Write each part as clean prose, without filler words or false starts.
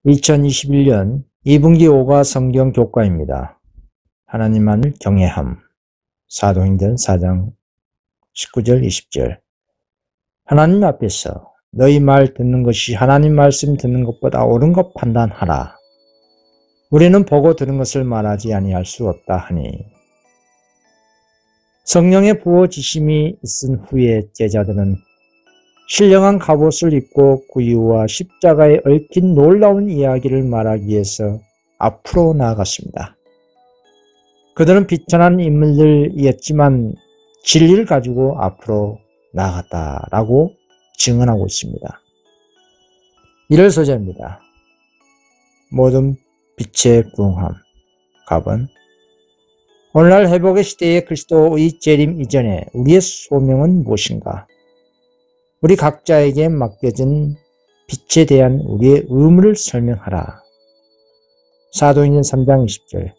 2021년 2분기 5가 성경 교과입니다. 하나님만을 경외함. 사도행전 4장 19절 20절. 하나님 앞에서 너희 말 듣는 것이 하나님 말씀 듣는 것보다 옳은 것 판단하라. 우리는 보고 들은 것을 말하지 아니할 수 없다 하니. 성령의 부어지심이 있은 후에 제자들은 신령한 갑옷을 입고 구유와 십자가에 얽힌 놀라운 이야기를 말하기 위해서 앞으로 나아갔습니다. 그들은 비천한 인물들이었지만 진리를 가지고 앞으로 나아갔다라고 증언하고 있습니다. 1월 소절입니다. 모든 빛의 부흥함. 갑은 오늘날 회복의 시대에 그리스도의 재림 이전에 우리의 소명은 무엇인가? 우리 각자에게 맡겨진 빛에 대한 우리의 의무를 설명하라. 사도행전 3장 20절.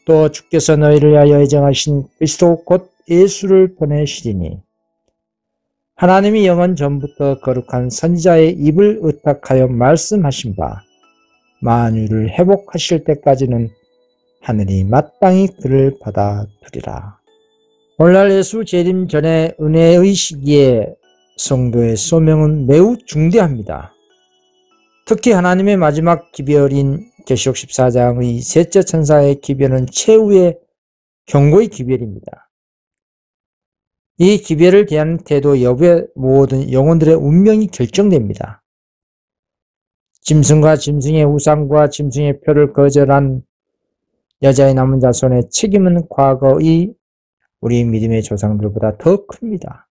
또 주께서 너희를 위하여 예정하신 그리스도 곧 예수를 보내시리니 하나님이 영원 전부터 거룩한 선지자의 입을 의탁하여 말씀하신 바 만유를 회복하실 때까지는 하늘이 마땅히 그를 받아들이라. 오늘날 예수 재림 전에 은혜의 시기에 성도의 소명은 매우 중대합니다. 특히 하나님의 마지막 기별인 계시록 14장의 셋째 천사의 기별은 최후의 경고의 기별입니다. 이 기별을 대한 태도 여부에 모든 영혼들의 운명이 결정됩니다. 짐승과 짐승의 우상과 짐승의 표를 거절한 여자의 남은 자손의 책임은 과거의 우리 믿음의 조상들보다 더 큽니다.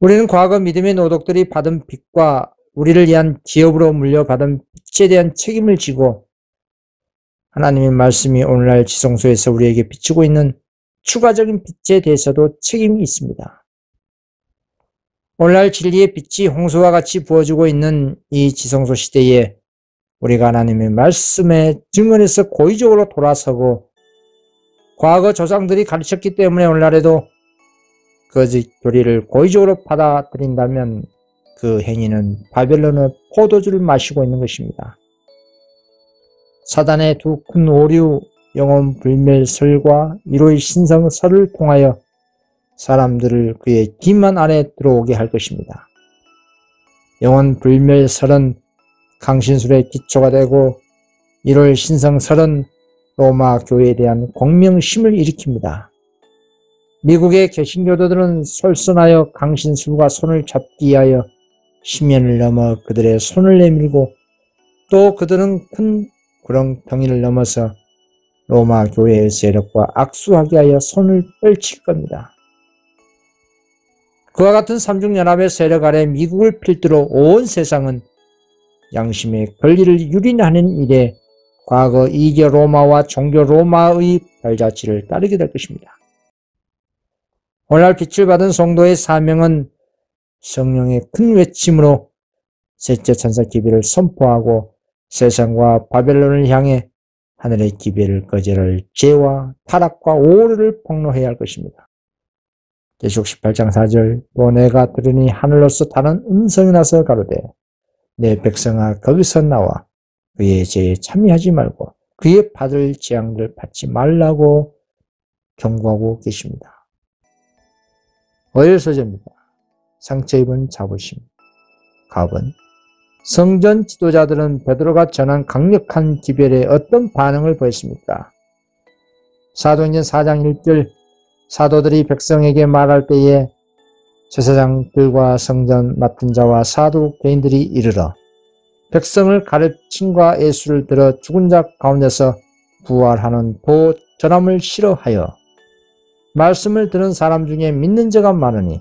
우리는 과거 믿음의 노독들이 받은 빚과 우리를 위한 기업으로 물려받은 빚에 대한 책임을 지고 하나님의 말씀이 오늘날 지성소에서 우리에게 비추고 있는 추가적인 빚에 대해서도 책임이 있습니다. 오늘날 진리의 빛이 홍수와 같이 부어지고 있는 이 지성소 시대에 우리가 하나님의 말씀의 증언에서 고의적으로 돌아서고 과거 조상들이 가르쳤기 때문에 오늘날에도 거짓 교리를 고의적으로 받아들인다면 그 행위는 바벨론의 포도주를 마시고 있는 것입니다. 사단의 두 큰 오류 영혼 불멸설과 이로의 신성설을 통하여 사람들을 그의 기만 안에 들어오게 할 것입니다. 영혼 불멸설은 강신술의 기초가 되고 이로의 신성설은 로마 교회에 대한 공명심을 일으킵니다. 미국의 개신교도들은 솔선하여 강신술과 손을 잡기 위하여 심연을 넘어 그들의 손을 내밀고 또 그들은 큰 구렁텅이를 넘어서 로마 교회의 세력과 악수하게 하여 손을 펼칠 겁니다. 그와 같은 삼중연합의 세력 아래 미국을 필두로 온 세상은 양심의 권리를 유린하는 일에 과거 이교 로마와 종교 로마의 발자취를 따르게 될 것입니다. 오늘날 빛을 받은 성도의 사명은 성령의 큰 외침으로 셋째 천사 기별을 선포하고 세상과 바벨론을 향해 하늘의 기별을 거절할 죄와 타락과 오류를 폭로해야 할 것입니다. 계시록 18장 4절. 또 내가 들으니 하늘로서 다른 음성이 나서 가로되 내 백성아 거기서 나와 그의 죄에 참여하지 말고 그의 받을 재앙들 받지 말라고 경고하고 계십니다. 5절 소절입니다. 상처 입은 자부심. 갑은 성전 지도자들은 베드로가 전한 강력한 기별에 어떤 반응을 보였습니까? 사도행전 4장 1절. 사도들이 백성에게 말할 때에 제사장들과 성전 맡은 자와 사두개인들이 이르러 백성을 가르침과 예수를 들어 죽은 자 가운데서 부활하는 도 전함을 싫어하여 말씀을 들은 사람 중에 믿는 자가 많으니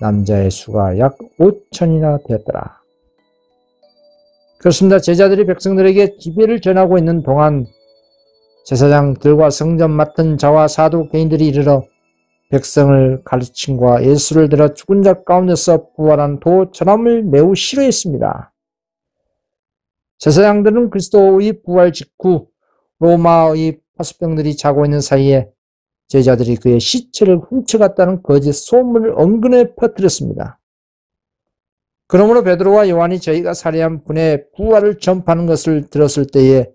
남자의 수가 약 5천이나 되었더라. 그렇습니다. 제자들이 백성들에게 기별을 전하고 있는 동안 제사장들과 성전 맡은 자와 사두개인들이 이르러 백성을 가르침과 예수를 들어 죽은 자 가운데서 부활한 도 전함을 매우 싫어했습니다. 제사장들은 그리스도의 부활 직후 로마의 파수병들이 자고 있는 사이에 제자들이 그의 시체를 훔쳐갔다는 거짓 소문을 언근해 퍼뜨렸습니다. 그러므로 베드로와 요한이 저희가 살해한 분의 부활을 전파하는 것을 들었을 때에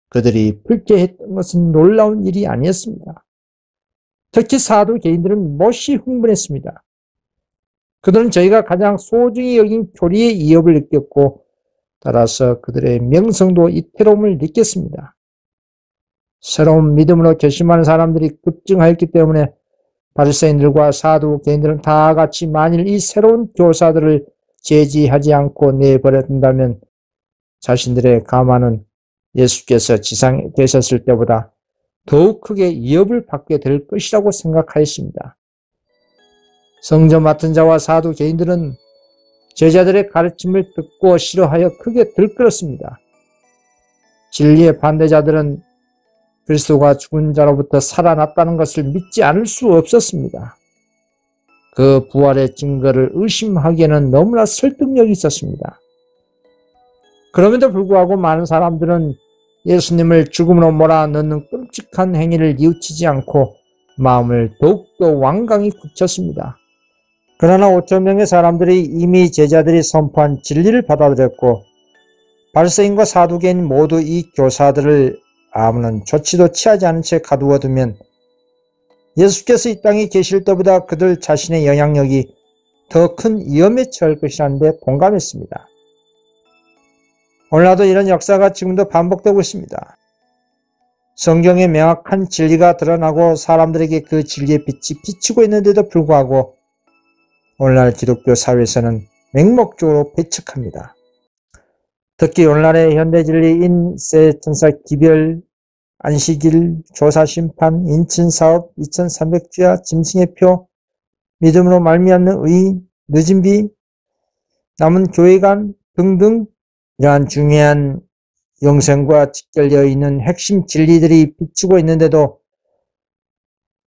그들이 불쾌했던 것은 놀라운 일이 아니었습니다. 특히 사도 개인들은 몹시 흥분했습니다. 그들은 저희가 가장 소중히 여긴 교리의 위협을 느꼈고 따라서 그들의 명성도 이태로움을 느꼈습니다. 새로운 믿음으로 결심하는 사람들이 급증하였기 때문에 바리새인들과 사도 개인들은 다 같이 만일 이 새로운 교사들을 제지하지 않고 내버려둔다면 자신들의 가만은 예수께서 지상에 계셨을 때보다 더욱 크게 위협을 받게 될 것이라고 생각하였습니다. 성전 맡은 자와 사도 개인들은 제자들의 가르침을 듣고 싫어하여 크게 들끓었습니다. 진리의 반대자들은 그리스도가 죽은 자로부터 살아났다는 것을 믿지 않을 수 없었습니다. 그 부활의 증거를 의심하기에는 너무나 설득력이 있었습니다. 그럼에도 불구하고 많은 사람들은 예수님을 죽음으로 몰아넣는 끔찍한 행위를 뉘우치지 않고 마음을 더욱더 완강히 굳혔습니다. 그러나 5천 명의 사람들이 이미 제자들이 선포한 진리를 받아들였고 바리새인과 사두개인 모두 이 교사들을 아무런 조치도 취하지 않은 채 가두어두면 예수께서 이 땅에 계실 때보다 그들 자신의 영향력이 더 큰 위험에 처할 것이라는 데 동감했습니다. 오늘날도 이런 역사가 지금도 반복되고 있습니다. 성경에 명확한 진리가 드러나고 사람들에게 그 진리의 빛이 비치고 있는데도 불구하고 오늘날 기독교 사회에서는 맹목적으로 배척합니다. 특히 오늘날의 현대진리인 세천사 기별, 안식일, 조사심판, 인친사업, 2300주야, 짐승의 표, 믿음으로 말미암는 의, 늦은 비, 남은 교회관 등등 이러한 중요한 영생과 직결되어 있는 핵심 진리들이 비치고 있는데도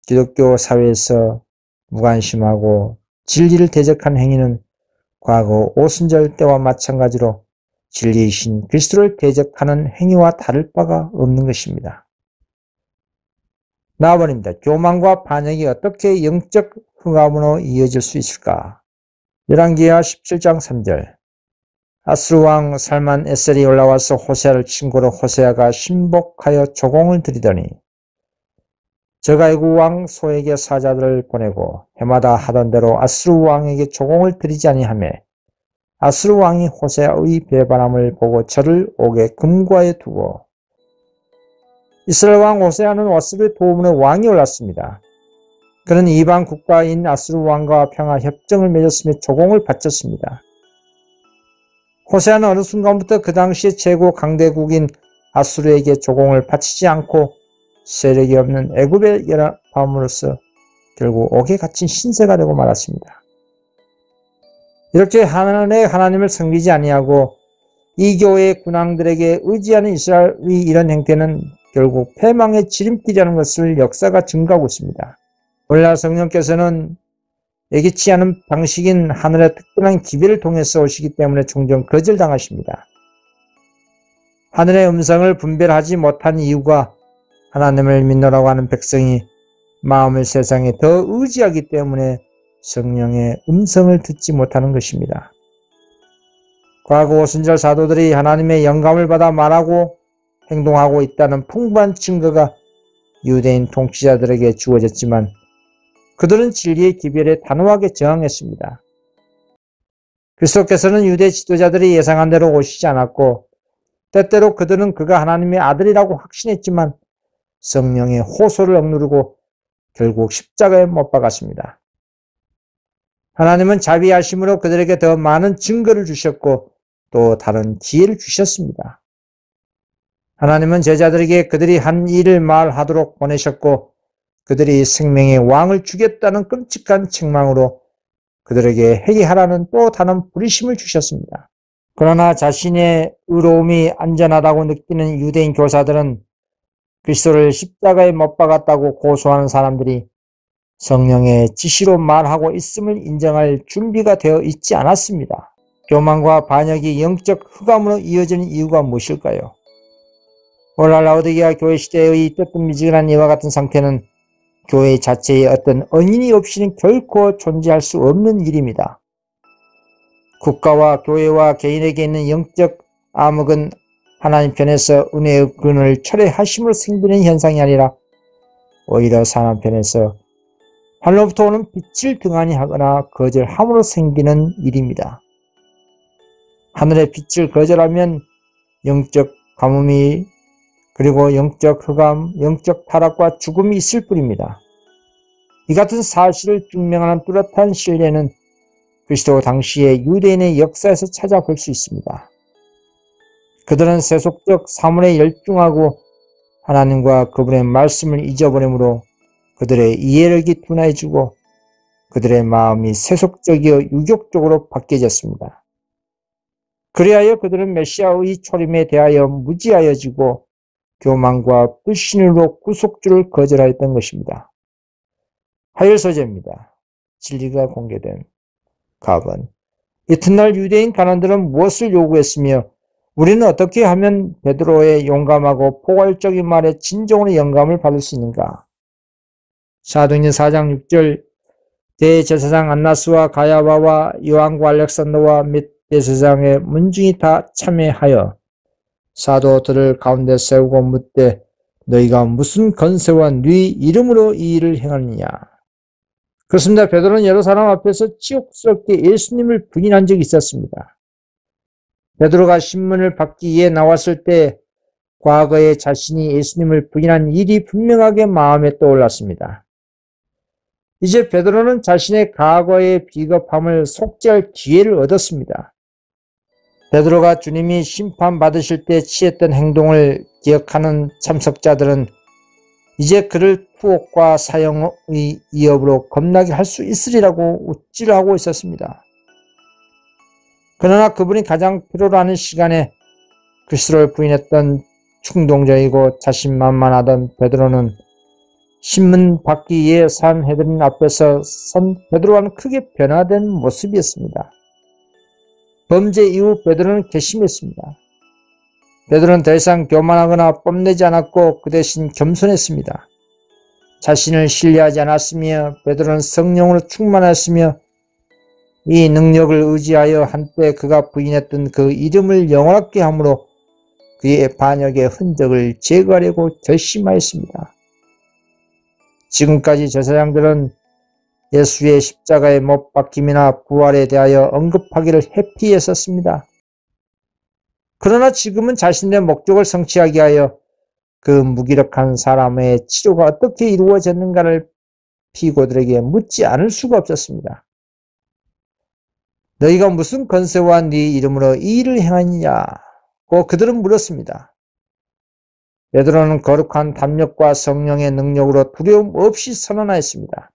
기독교 사회에서 무관심하고 진리를 대적한 행위는 과거 오순절 때와 마찬가지로 진리이신 그리스도를 대적하는 행위와 다를 바가 없는 것입니다. 나아버립니다. 교만과 반역이 어떻게 영적 흑암으로 이어질 수 있을까? 열왕기하 17장 3절 아수르 왕 살만 에셀이 올라와서 호세아를 친고로 호세아가 신복하여 조공을 드리더니 저가 애국 왕 소에게 사자들을 보내고 해마다 하던 대로 아수르 왕에게 조공을 드리지 아니하며 아수르 왕이 호세아의 배반함을 보고 저를 옥에 금고에 두고 이스라엘 왕 호세아는 와스의 도움으로 왕이 올랐습니다. 그는 이방 국가인 아수르 왕과 평화 협정을 맺었으며 조공을 바쳤습니다. 호세아는 어느 순간부터 그 당시의 최고 강대국인 아수르에게 조공을 바치지 않고 세력이 없는 애굽에 연합함으로써 결국 옥에 갇힌 신세가 되고 말았습니다. 이렇게 하나님을 섬기지 아니하고 이 교회의 군왕들에게 의지하는 이스라엘의 이런 행태는 결국 패망의 지름길이라는 것을 역사가 증거하고 있습니다. 오늘날 성령께서는 예기치 않은 방식인 하늘의 특별한 기별을 통해서 오시기 때문에 종종 거절당하십니다. 하늘의 음성을 분별하지 못한 이유가 하나님을 믿노라고 하는 백성이 마음을 세상에 더 의지하기 때문에 성령의 음성을 듣지 못하는 것입니다. 과거 오순절 사도들이 하나님의 영감을 받아 말하고 행동하고 있다는 풍부한 증거가 유대인 통치자들에게 주어졌지만 그들은 진리의 기별에 단호하게 저항했습니다. 그리스도께서는 유대 지도자들이 예상한 대로 오시지 않았고 때때로 그들은 그가 하나님의 아들이라고 확신했지만 성령의 호소를 억누르고 결국 십자가에 못 박았습니다. 하나님은 자비하심으로 그들에게 더 많은 증거를 주셨고 또 다른 기회를 주셨습니다. 하나님은 제자들에게 그들이 한 일을 말하도록 보내셨고 그들이 생명의 왕을 주겠다는 끔찍한 책망으로 그들에게 회개하라는 또 다른 부르심을 주셨습니다. 그러나 자신의 의로움이 안전하다고 느끼는 유대인 교사들은 그리스도를 십자가에 못 박았다고 고소하는 사람들이 성령의 지시로 말하고 있음을 인정할 준비가 되어 있지 않았습니다. 교만과 반역이 영적 흑암으로 이어지는 이유가 무엇일까요? 오늘날 라오디게아 교회 시대의 뜨뜻미지근한 이와 같은 상태는 교회 자체에 어떤 언인이 없이는 결코 존재할 수 없는 일입니다. 국가와 교회와 개인에게 있는 영적 암흑은 하나님 편에서 은혜의 근원을 철회하심으로 생기는 현상이 아니라 오히려 사람 편에서 하늘로부터 오는 빛을 등한히 하거나 거절함으로 생기는 일입니다. 하늘의 빛을 거절하면 영적 가뭄이 그리고 영적 흑암, 영적 타락과 죽음이 있을 뿐입니다. 이 같은 사실을 증명하는 뚜렷한 신뢰는 그리스도 당시의 유대인의 역사에서 찾아볼 수 있습니다. 그들은 세속적 사물에 열중하고 하나님과 그분의 말씀을 잊어버리므로 그들의 이해력이 둔해지고 그들의 마음이 세속적이어 유격적으로 바뀌어졌습니다. 그리하여 그들은 메시아의 초림에 대하여 무지하여지고 교만과 불신으로 구속주를 거절하였던 것입니다. 하열서재입니다. 진리가 공개된 각은 이튿날 유대인 간원들은 무엇을 요구했으며 우리는 어떻게 하면 베드로의 용감하고 포괄적인 말에 진정으로 영감을 받을 수 있는가? 사도행전 4장 6절 대제사장 안나스와 가야바와 요한과 알렉산더와 및 대제사장의 문중이 다 참여하여 사도들을 가운데 세우고 묻되 너희가 무슨 건세와 네 이름으로 이 일을 행하느냐? 그렇습니다. 베드로는 여러 사람 앞에서 치욕스럽게 예수님을 부인한 적이 있었습니다. 베드로가 신문을 받기 위해 나왔을 때 과거에 자신이 예수님을 부인한 일이 분명하게 마음에 떠올랐습니다. 이제 베드로는 자신의 과거의 비겁함을 속죄할 기회를 얻었습니다. 베드로가 주님이 심판받으실 때 취했던 행동을 기억하는 참석자들은 이제 그를 투옥과 사형의 위협으로 겁나게 할 수 있으리라고 웃지를 하고 있었습니다. 그러나 그분이 가장 필요로 하는 시간에 그리스도를 부인했던 충동적이고 자신만만하던 베드로는 신문 받기 위해 산헤드린 앞에서 선 베드로와는 크게 변화된 모습이었습니다. 범죄 이후 베드로는 괘씸했습니다. 베드로는 더 이상 교만하거나 뽐내지 않았고 그 대신 겸손했습니다. 자신을 신뢰하지 않았으며 베드로는 성령으로 충만했으며 이 능력을 의지하여 한때 그가 부인했던 그 이름을 영원하게 함으로 그의 반역의 흔적을 제거하려고 결심하였습니다. 지금까지 제사장들은 예수의 십자가에 못 박힘이나 부활에 대하여 언급하기를 회피했었습니다. 그러나 지금은 자신의 목적을 성취하기 위하여 그 무기력한 사람의 치료가 어떻게 이루어졌는가를 피고들에게 묻지 않을 수가 없었습니다. 너희가 무슨 건세와 네 이름으로 이 일을 행하느냐고 그들은 물었습니다. 베드로는 거룩한 담력과 성령의 능력으로 두려움 없이 선언하였습니다.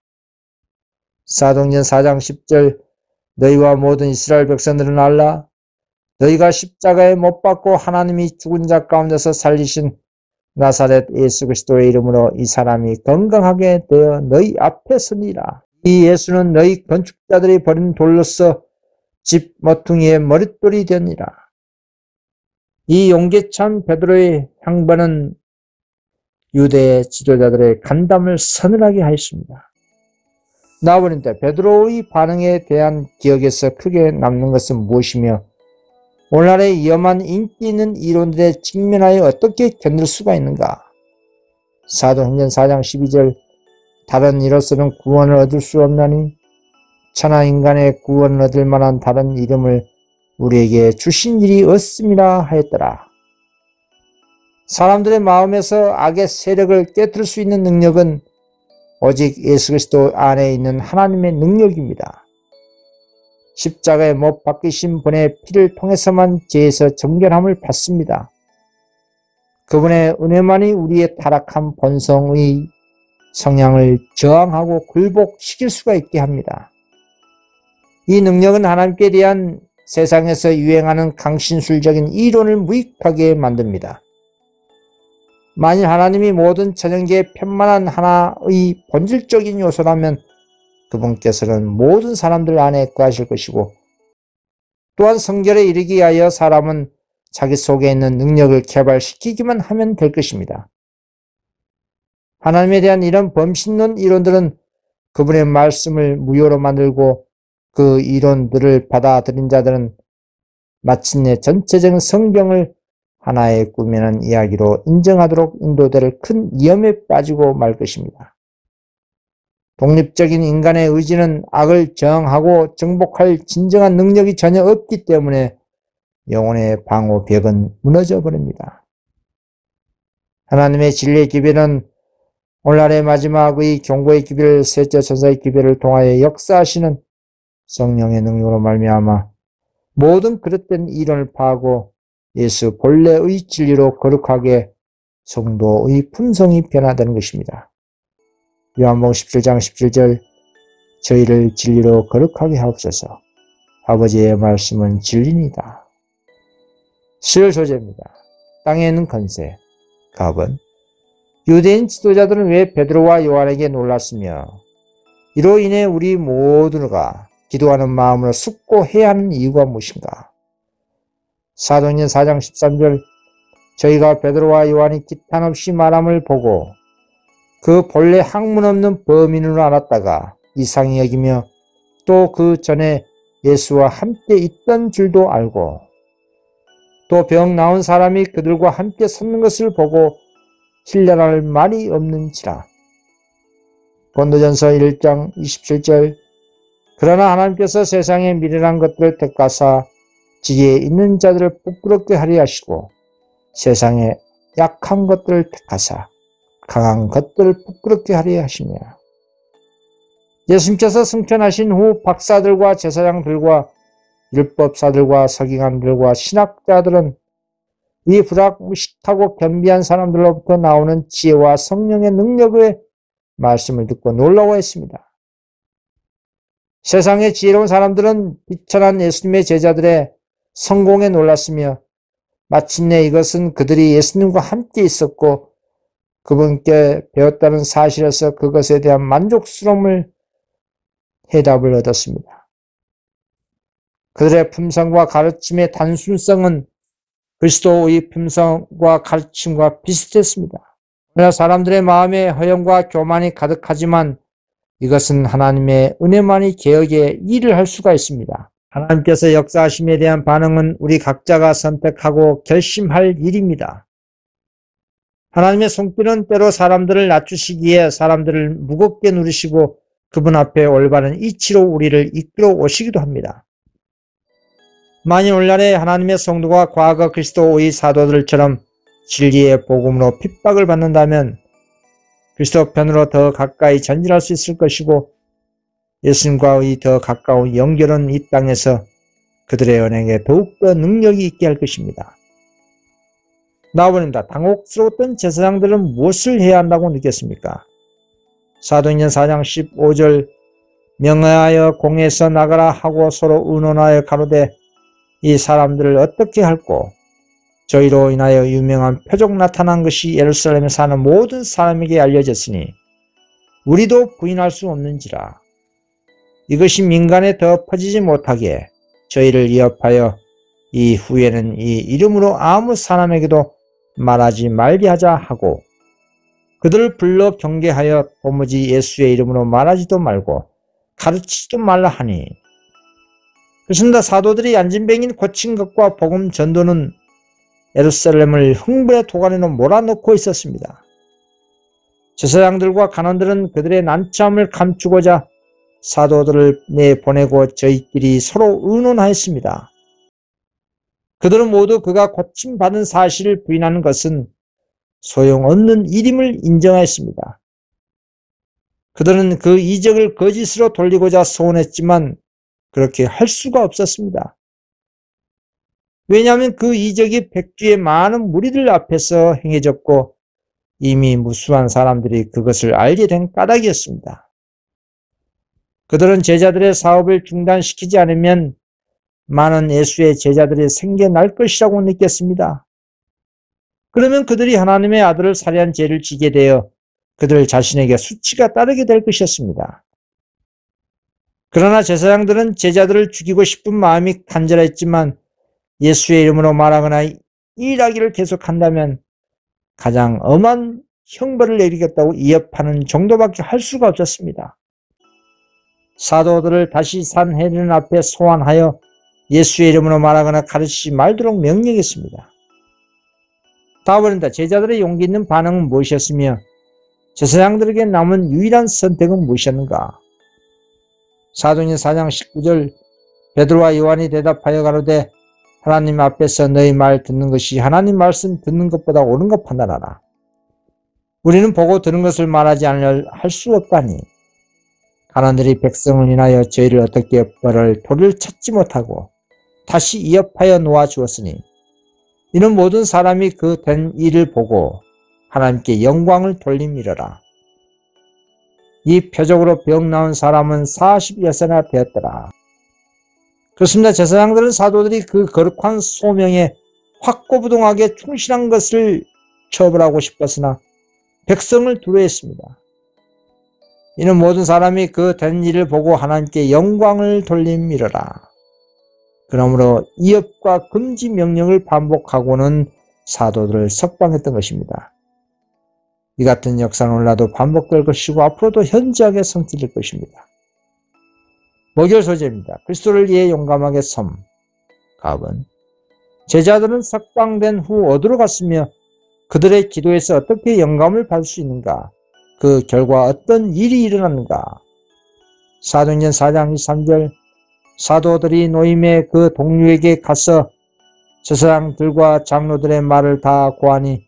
사도행전 4장 10절 너희와 모든 이스라엘 백성들은 알라 너희가 십자가에 못 박고 하나님이 죽은 자 가운데서 살리신 나사렛 예수 그리스도의 이름으로 이 사람이 건강하게 되어 너희 앞에 서니라. 이 예수는 너희 건축자들이 버린 돌로서 집 모퉁이의 머릿돌이 되니라. 이 용기찬 베드로의 향반은 유대 지도자들의 간담을 서늘하게 하였습니다. 나아버린데 베드로의 반응에 대한 기억에서 크게 남는 것은 무엇이며 오늘날의 위험한 인기 있는 이론들에 직면하여 어떻게 견딜 수가 있는가? 사도행전 4장 12절 다른 이로서는 구원을 얻을 수 없나니 천하인간의 구원을 얻을 만한 다른 이름을 우리에게 주신 일이 없음이라 하였더라. 사람들의 마음에서 악의 세력을 깨뜨릴 수 있는 능력은 오직 예수 그리스도 안에 있는 하나님의 능력입니다. 십자가에 못 박히신 분의 피를 통해서만 죄에서 정결함을 받습니다. 그분의 은혜만이 우리의 타락한 본성의 성향을 저항하고 굴복시킬 수가 있게 합니다. 이 능력은 하나님께 대한 세상에서 유행하는 강신술적인 이론을 무익하게 만듭니다. 만일 하나님이 모든 천연계의 편만한 하나의 본질적인 요소라면 그분께서는 모든 사람들 안에 거하실 것이고 또한 성결에 이르기 위하여 사람은 자기 속에 있는 능력을 개발시키기만 하면 될 것입니다. 하나님에 대한 이런 범신론 이론들은 그분의 말씀을 무효로 만들고 그 이론들을 받아들인 자들은 마침내 전체적인 성경을 하나의 꿈이라는 이야기로 인정하도록 인도될 큰 위험에 빠지고 말 것입니다. 독립적인 인간의 의지는 악을 저항하고 정복할 진정한 능력이 전혀 없기 때문에 영혼의 방어벽은 무너져 버립니다. 하나님의 진리의 기별은 오늘날의 마지막의 경고의 기별, 셋째 천사의 기별을 통하여 역사하시는 성령의 능력으로 말미암아 모든 그릇된 이론을 파하고 예수 본래의 진리로 거룩하게 성도의 품성이 변화되는 것입니다. 요한복음 17장 17절 저희를 진리로 거룩하게 하옵소서. 아버지의 말씀은 진리입니다. 수요일 소재입니다. 땅에 있는 권세, 갑은 유대인 지도자들은 왜 베드로와 요한에게 놀랐으며 이로 인해 우리 모두가 기도하는 마음으로 숙고해야 하는 이유가 무엇인가? 사도행전 4장 13절 저희가 베드로와 요한이 기탄 없이 말함을 보고 그 본래 학문 없는 범인으로 알았다가 이상히 여기며 또 그 전에 예수와 함께 있던 줄도 알고 또 병 나은 사람이 그들과 함께 섰는 것을 보고 신뢰할 말이 없는지라. 고린도전서 1장 27절 그러나 하나님께서 세상의 미련한 것들을 택하사 지혜에 있는 자들을 부끄럽게 하려 하시고 세상의 약한 것들을 택하사 강한 것들을 부끄럽게 하려 하시며 예수님께서 승천하신 후 박사들과 제사장들과 율법사들과 서기관들과 신학자들은 이 불합식하고 겸비한 사람들로부터 나오는 지혜와 성령의 능력의 말씀을 듣고 놀라워했습니다. 세상의 지혜로운 사람들은 비천한 예수님의 제자들의 성공에 놀랐으며 마침내 이것은 그들이 예수님과 함께 있었고 그분께 배웠다는 사실에서 그것에 대한 만족스러움을 해답을 얻었습니다. 그들의 품성과 가르침의 단순성은 그리스도의 품성과 가르침과 비슷했습니다. 그러나 사람들의 마음에 허영과 교만이 가득하지만 이것은 하나님의 은혜만이 개혁에 일을 할 수가 있습니다. 하나님께서 역사하심에 대한 반응은 우리 각자가 선택하고 결심할 일입니다. 하나님의 손길은 때로 사람들을 낮추시기에 사람들을 무겁게 누리시고 그분 앞에 올바른 이치로 우리를 이끌어 오시기도 합니다. 만일 오늘날에 하나님의 성도가 과거 그리스도의 사도들처럼 진리의 복음으로 핍박을 받는다면 그리스도 편으로 더 가까이 전진할 수 있을 것이고 예수님과의 더 가까운 연결은 이 땅에서 그들의 연행에 더욱더 능력이 있게 할 것입니다. 나와버립니다. 당혹스러웠던 제사장들은 무엇을 해야 한다고 느꼈습니까? 사도행전 4장 15절 명하여 공회에서 나가라 하고 서로 의논하여 가로되 이 사람들을 어떻게 할꼬? 저희로 인하여 유명한 표적 나타난 것이 예루살렘에 사는 모든 사람에게 알려졌으니 우리도 부인할 수 없는지라. 이것이 민간에 더 퍼지지 못하게 저희를 위협하여 이후에는 이 이름으로 아무 사람에게도 말하지 말게 하자 하고 그들을 불러 경계하여 도무지 예수의 이름으로 말하지도 말고 가르치지도 말라 하니 그렇습니다. 사도들이 안진뱅이를 고친 것과 복음 전도는 예루살렘을 흥분의 도가니로 몰아넣고 있었습니다. 제사장들과 간원들은 그들의 난처함을 감추고자 사도들을 내보내고 저희끼리 서로 의논하였습니다. 그들은 모두 그가 고침받은 사실을 부인하는 것은 소용없는 일임을 인정하였습니다. 그들은 그 이적을 거짓으로 돌리고자 소원했지만 그렇게 할 수가 없었습니다. 왜냐하면 그 이적이 백주의 많은 무리들 앞에서 행해졌고 이미 무수한 사람들이 그것을 알게 된 까닭이었습니다. 그들은 제자들의 사업을 중단시키지 않으면 많은 예수의 제자들이 생겨날 것이라고 느꼈습니다. 그러면 그들이 하나님의 아들을 살해한 죄를 지게 되어 그들 자신에게 수치가 따르게 될 것이었습니다. 그러나 제사장들은 제자들을 죽이고 싶은 마음이 간절했지만 예수의 이름으로 말하거나 일하기를 계속한다면 가장 엄한 형벌을 내리겠다고 위협하는 정도밖에 할 수가 없었습니다. 사도들을 다시 산헤드린 앞에 소환하여 예수의 이름으로 말하거나 가르치지 말도록 명령했습니다. 다음입니다. 제자들의 용기 있는 반응은 무엇이었으며 제사장들에게 남은 유일한 선택은 무엇이었는가? 사도행전 4장 19절 베드로와 요한이 대답하여 가로되 하나님 앞에서 너희 말 듣는 것이 하나님 말씀 듣는 것보다 옳은 것 판단하라. 우리는 보고 들은 것을 말하지 않으려 할 수 없다니 가난들이 백성을 인하여 저희를 어떻게 벌을 도를 찾지 못하고 다시 이업하여 놓아주었으니 이는 모든 사람이 그 된 일을 보고 하나님께 영광을 돌림이러라. 이 표적으로 병 나은 사람은 40여세나 되었더라. 그렇습니다. 제사장들은 사도들이 그 거룩한 소명에 확고부동하게 충실한 것을 처벌하고 싶었으나 백성을 두려워했습니다. 이는 모든 사람이 그 된 일을 보고 하나님께 영광을 돌림이러라. 그러므로 이업과 금지 명령을 반복하고는 사도들을 석방했던 것입니다. 이 같은 역사는 오늘날도 반복될 것이고 앞으로도 현저하게 성취될 것입니다. 목요일 소재입니다. 그리스도를 위해 용감하게 섬. 갑은 제자들은 석방된 후 어디로 갔으며 그들의 기도에서 어떻게 영감을 받을 수 있는가? 그 결과 어떤 일이 일어났는가? 사도행전 4장 23절 사도들이 노임의 그 동료에게 가서 제사장들과 장로들의 말을 다 고하니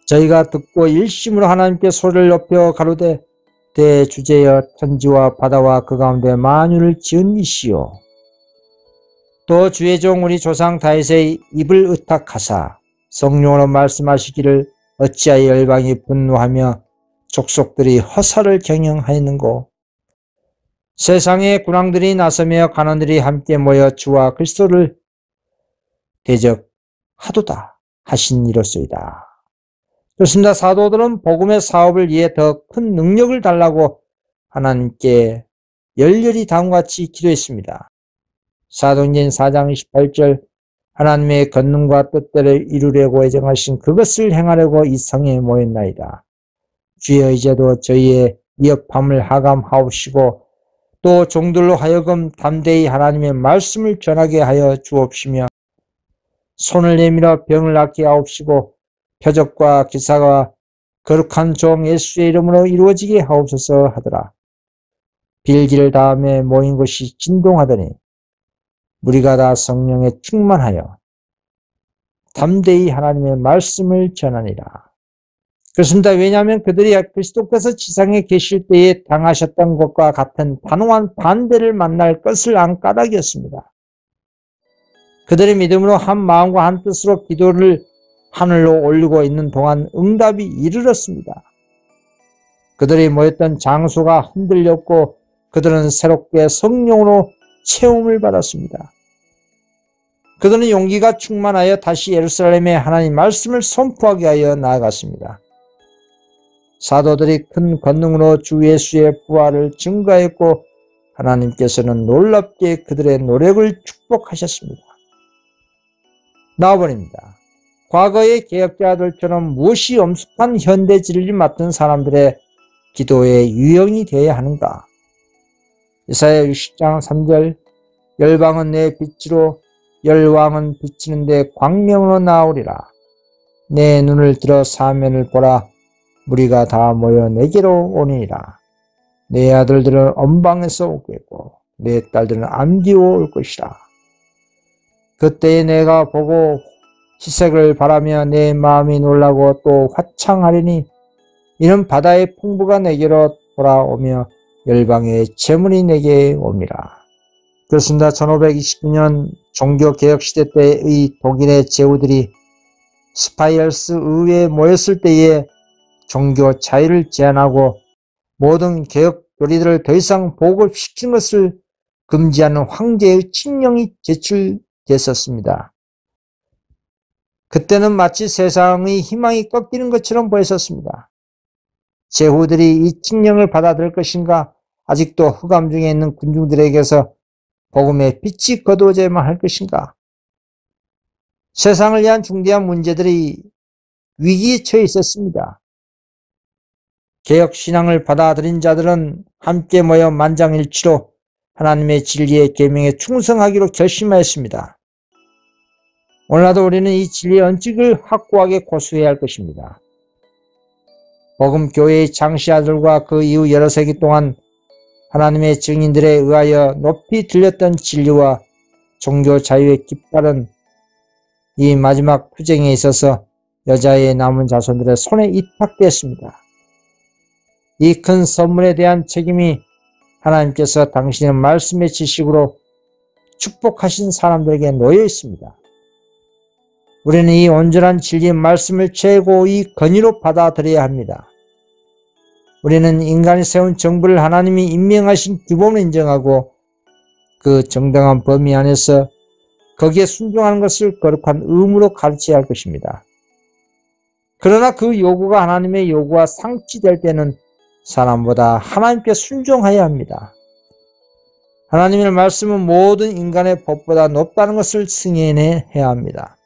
저희가 듣고 일심으로 하나님께 소리를 높여 가로되 대주제여 천지와 바다와 그 가운데 만유를 지은 이시오. 또 주의 종 우리 조상 다윗의 입을 의탁하사 성령으로 말씀하시기를 어찌하여 열방이 분노하며 족속들이 허사를 경영하였는고. 세상의 군왕들이 나서며 간원들이 함께 모여 주와 그리스도를 대적하도다 하신 이로소이다. 그렇습니다. 사도들은 복음의 사업을 위해 더 큰 능력을 달라고 하나님께 열렬히 다음과 같이 기도했습니다. 사도행전 4장 28절 하나님의 권능과 뜻대로 이루려고 예정하신 그것을 행하려고 이 성에 모였나이다. 주여 이제도 저희의 미흡함을 하감하옵시고 또 종들로 하여금 담대히 하나님의 말씀을 전하게 하여 주옵시며 손을 내밀어 병을 낫게 하옵시고 표적과 기사가 거룩한 종 예수의 이름으로 이루어지게 하옵소서 하더라. 빌기를 다음에 모인 곳이 진동하더니 우리가 다 성령에 충만하여 담대히 하나님의 말씀을 전하니라. 그렇습니다. 왜냐하면 그들이 그리스도께서 지상에 계실 때에 당하셨던 것과 같은 단호한 반대를 만날 것을 안 까닭이었습니다. 그들의 믿음으로 한 마음과 한 뜻으로 기도를 하늘로 올리고 있는 동안 응답이 이르렀습니다. 그들이 모였던 장소가 흔들렸고 그들은 새롭게 성령으로 채움을 받았습니다. 그들은 용기가 충만하여 다시 예루살렘에 하나님 말씀을 선포하게 하여 나아갔습니다. 사도들이 큰 권능으로 주 예수의 부활을 증거했고 하나님께서는 놀랍게 그들의 노력을 축복하셨습니다. 나와버립니다. 과거의 개혁자들처럼 무엇이 엄숙한 현대 진리를 맡은 사람들의 기도의 유형이 되어야 하는가? 이사야 60장 3절 열방은 내 빛으로 열왕은 비치는데 광명으로 나오리라. 내 눈을 들어 사면을 보라. 무리가 다 모여 내게로 오니라. 내 아들들은 언방에서 오겠고 내 딸들은 안디오 올 것이라. 그때에 내가 보고 희색을 바라며 내 마음이 놀라고 또 화창하리니 이는 바다의 풍부가 내게로 돌아오며 열방의 재물이 내게 옵니다. 그렇습니다. 1529년 종교개혁시대 때의 독일의 제후들이 스파이얼스 의회에 모였을 때에 종교 자유를 제한하고 모든 개혁 교리들을 더 이상 보급시키는 것을 금지하는 황제의 칙령이 제출됐었습니다. 그때는 마치 세상의 희망이 꺾이는 것처럼 보였었습니다. 제후들이 이 칙령을 받아들일 것인가, 아직도 흑암 중에 있는 군중들에게서 복음의 빛이 거두어져야만 할 것인가. 세상을 위한 중대한 문제들이 위기에 처해 있었습니다. 개혁신앙을 받아들인 자들은 함께 모여 만장일치로 하나님의 진리의 계명에 충성하기로 결심하였습니다. 오늘날도 우리는 이 진리의 원칙을 확고하게 고수해야 할 것입니다. 복음교회의 장시아들과 그 이후 여러 세기 동안 하나님의 증인들에 의하여 높이 들렸던 진리와 종교 자유의 깃발은 이 마지막 투쟁에 있어서 여자의 남은 자손들의 손에 이탁되었습니다. 이 큰 선물에 대한 책임이 하나님께서 당신의 말씀의 지식으로 축복하신 사람들에게 놓여 있습니다. 우리는 이 온전한 진리의 말씀을 최고의 권위로 받아들여야 합니다. 우리는 인간이 세운 정부를 하나님이 임명하신 기본을 인정하고 그 정당한 범위 안에서 거기에 순종하는 것을 거룩한 의무로 가르쳐야 할 것입니다. 그러나 그 요구가 하나님의 요구와 상치될 때는 사람보다 하나님께 순종해야 합니다. 하나님의 말씀은 모든 인간의 법보다 높다는 것을 승인해야 합니다.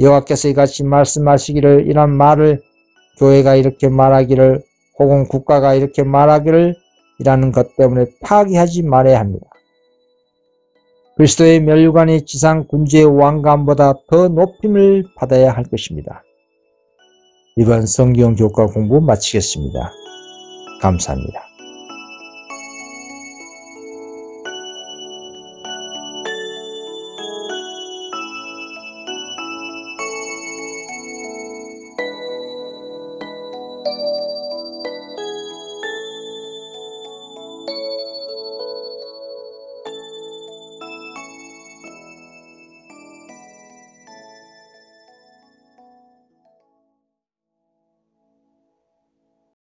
여호와께서 이같이 말씀하시기를, 이런 말을 교회가 이렇게 말하기를 혹은 국가가 이렇게 말하기를 이라는 것 때문에 파기하지 말아야 합니다. 그리스도의 면류관이 지상 군주의 왕관보다 더 높임을 받아야 할 것입니다. 이번 성경 교과 공부 마치겠습니다. 감사합니다.